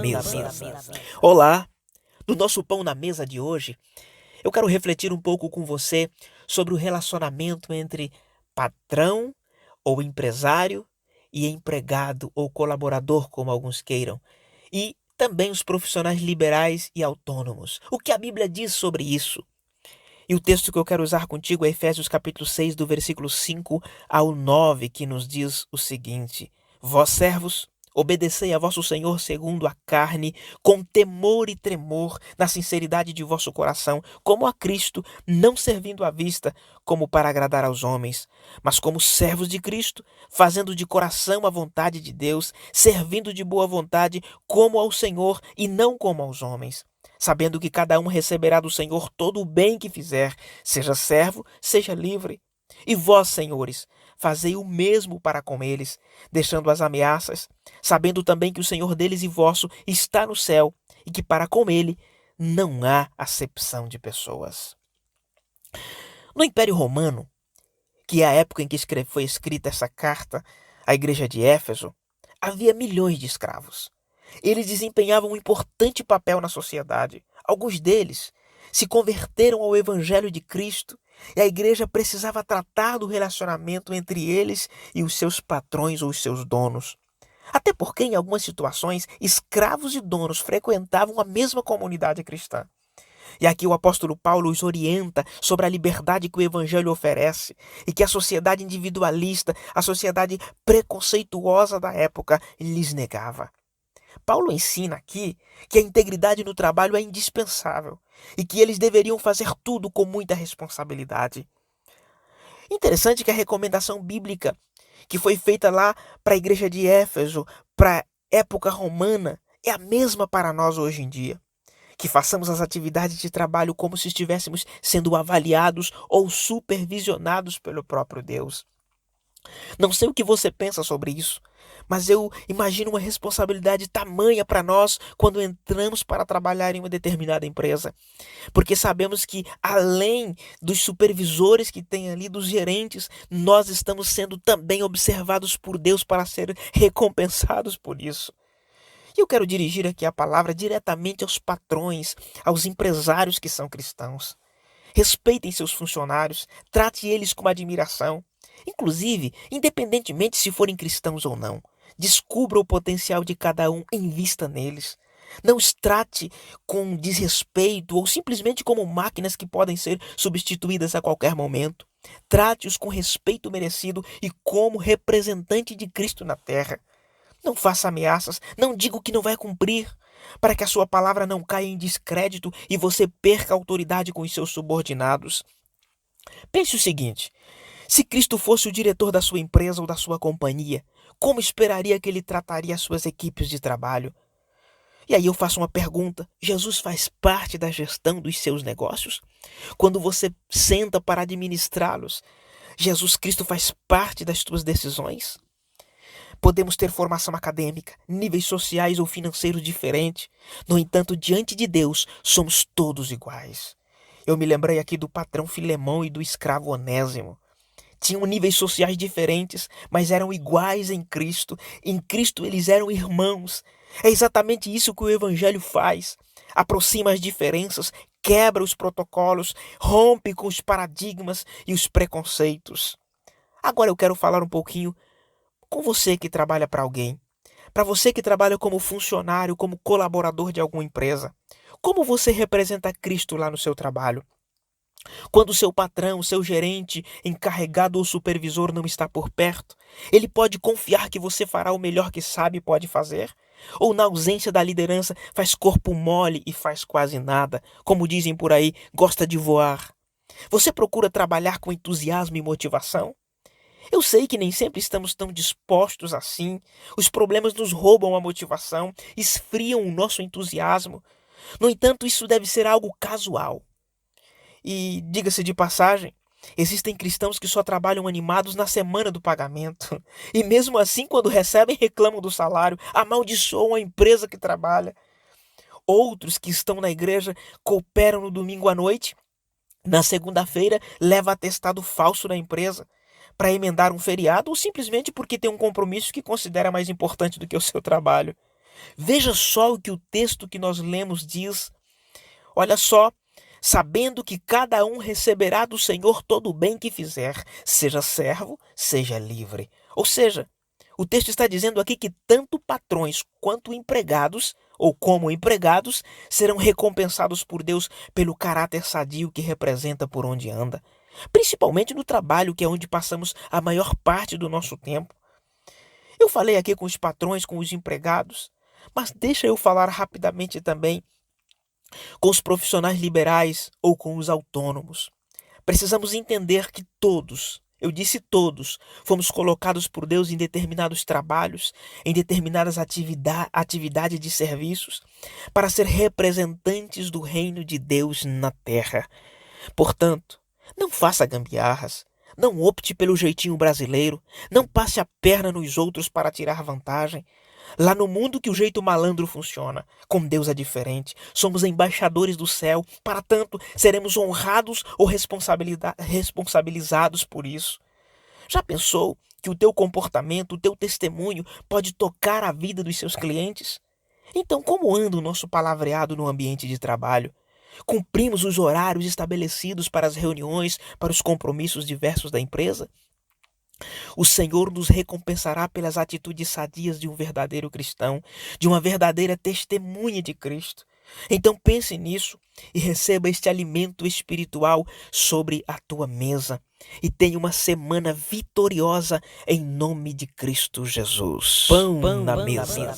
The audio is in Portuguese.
mesa. Olá! No nosso Pão na Mesa de hoje, eu quero refletir um pouco com você sobre o relacionamento entre patrão ou empresário e empregado ou colaborador, como alguns queiram, e também os profissionais liberais e autônomos. O que a Bíblia diz sobre isso? E o texto que eu quero usar contigo é Efésios capítulo 6, do versículo 5 ao 9, que nos diz o seguinte: Vós, servos, obedecei a vosso Senhor segundo a carne, com temor e tremor, na sinceridade de vosso coração, como a Cristo, não servindo à vista, como para agradar aos homens, mas como servos de Cristo, fazendo de coração a vontade de Deus, servindo de boa vontade, como ao Senhor e não como aos homens, sabendo que cada um receberá do Senhor todo o bem que fizer, seja servo, seja livre. E vós, senhores, fazei o mesmo para com eles, deixando as ameaças, sabendo também que o Senhor deles e vosso está no céu, e que para com ele não há acepção de pessoas. No Império Romano, que é a época em que foi escrita essa carta à igreja de Éfeso, havia milhões de escravos. Eles desempenhavam um importante papel na sociedade. Alguns deles se converteram ao Evangelho de Cristo e a igreja precisava tratar do relacionamento entre eles e os seus patrões ou os seus donos. Até porque, em algumas situações, escravos e donos frequentavam a mesma comunidade cristã. E aqui o apóstolo Paulo os orienta sobre a liberdade que o Evangelho oferece e que a sociedade individualista, a sociedade preconceituosa da época, lhes negava. Paulo ensina aqui que a integridade no trabalho é indispensável e que eles deveriam fazer tudo com muita responsabilidade. Interessante que a recomendação bíblica que foi feita lá para a igreja de Éfeso, para a época romana, é a mesma para nós hoje em dia. Que façamos as atividades de trabalho como se estivéssemos sendo avaliados ou supervisionados pelo próprio Deus. Não sei o que você pensa sobre isso, mas eu imagino uma responsabilidade tamanha para nós quando entramos para trabalhar em uma determinada empresa. Porque sabemos que, além dos supervisores que tem ali, dos gerentes, nós estamos sendo também observados por Deus para ser recompensados por isso. E eu quero dirigir aqui a palavra diretamente aos patrões, aos empresários que são cristãos. Respeitem seus funcionários, trate eles com admiração. Inclusive, independentemente se forem cristãos ou não, descubra o potencial de cada um e invista neles. Não os trate com desrespeito ou simplesmente como máquinas que podem ser substituídas a qualquer momento. Trate-os com respeito merecido e como representante de Cristo na terra. Não faça ameaças, não diga o que não vai cumprir, para que a sua palavra não caia em descrédito e você perca a autoridade com os seus subordinados. Pense o seguinte: se Cristo fosse o diretor da sua empresa ou da sua companhia, como esperaria que ele trataria as suas equipes de trabalho? E aí eu faço uma pergunta: Jesus faz parte da gestão dos seus negócios? Quando você senta para administrá-los, Jesus Cristo faz parte das suas decisões? Podemos ter formação acadêmica, níveis sociais ou financeiros diferentes. No entanto, diante de Deus, somos todos iguais. Eu me lembrei aqui do patrão Filemão e do escravo Onésimo. Tinham níveis sociais diferentes, mas eram iguais em Cristo. Em Cristo eles eram irmãos. É exatamente isso que o Evangelho faz. Aproxima as diferenças, quebra os protocolos, rompe com os paradigmas e os preconceitos. Agora eu quero falar um pouquinho com você que trabalha para alguém. Para você que trabalha como funcionário, como colaborador de alguma empresa. Como você representa Cristo lá no seu trabalho? Quando o seu patrão, o seu gerente, encarregado ou supervisor não está por perto, ele pode confiar que você fará o melhor que sabe e pode fazer? Ou na ausência da liderança faz corpo mole e faz quase nada, como dizem por aí, gosta de voar? Você procura trabalhar com entusiasmo e motivação? Eu sei que nem sempre estamos tão dispostos assim. Os problemas nos roubam a motivação, esfriam o nosso entusiasmo. No entanto, isso deve ser algo casual. E, diga-se de passagem, existem cristãos que só trabalham animados na semana do pagamento. E mesmo assim, quando recebem, reclamam do salário, amaldiçoam a empresa que trabalha. Outros que estão na igreja cooperam no domingo à noite. Na segunda-feira, leva atestado falso na empresa para emendar um feriado ou simplesmente porque tem um compromisso que considera mais importante do que o seu trabalho. Veja só o que o texto que nós lemos diz. Olha só, sabendo que cada um receberá do Senhor todo o bem que fizer, seja servo, seja livre. Ou seja, o texto está dizendo aqui que tanto patrões quanto empregados, ou como empregados, serão recompensados por Deus pelo caráter sadio que representa por onde anda. Principalmente no trabalho, que é onde passamos a maior parte do nosso tempo. Eu falei aqui com os patrões, com os empregados, mas deixa eu falar rapidamente também com os profissionais liberais ou com os autônomos. Precisamos entender que todos, eu disse todos, fomos colocados por Deus em determinados trabalhos, em determinadas atividades de serviços, para ser representantes do reino de Deus na terra. Portanto, não faça gambiarras, não opte pelo jeitinho brasileiro, não passe a perna nos outros para tirar vantagem. Lá no mundo que o jeito malandro funciona, com Deus é diferente. Somos embaixadores do céu, para tanto seremos honrados ou responsabilizados por isso. Já pensou que o teu comportamento, o teu testemunho pode tocar a vida dos seus clientes? Então, como anda o nosso palavreado no ambiente de trabalho? Cumprimos os horários estabelecidos para as reuniões, para os compromissos diversos da empresa? O Senhor nos recompensará pelas atitudes sadias de um verdadeiro cristão, de uma verdadeira testemunha de Cristo. Então pense nisso e receba este alimento espiritual sobre a tua mesa. E tenha uma semana vitoriosa em nome de Cristo Jesus. Pão na mesa.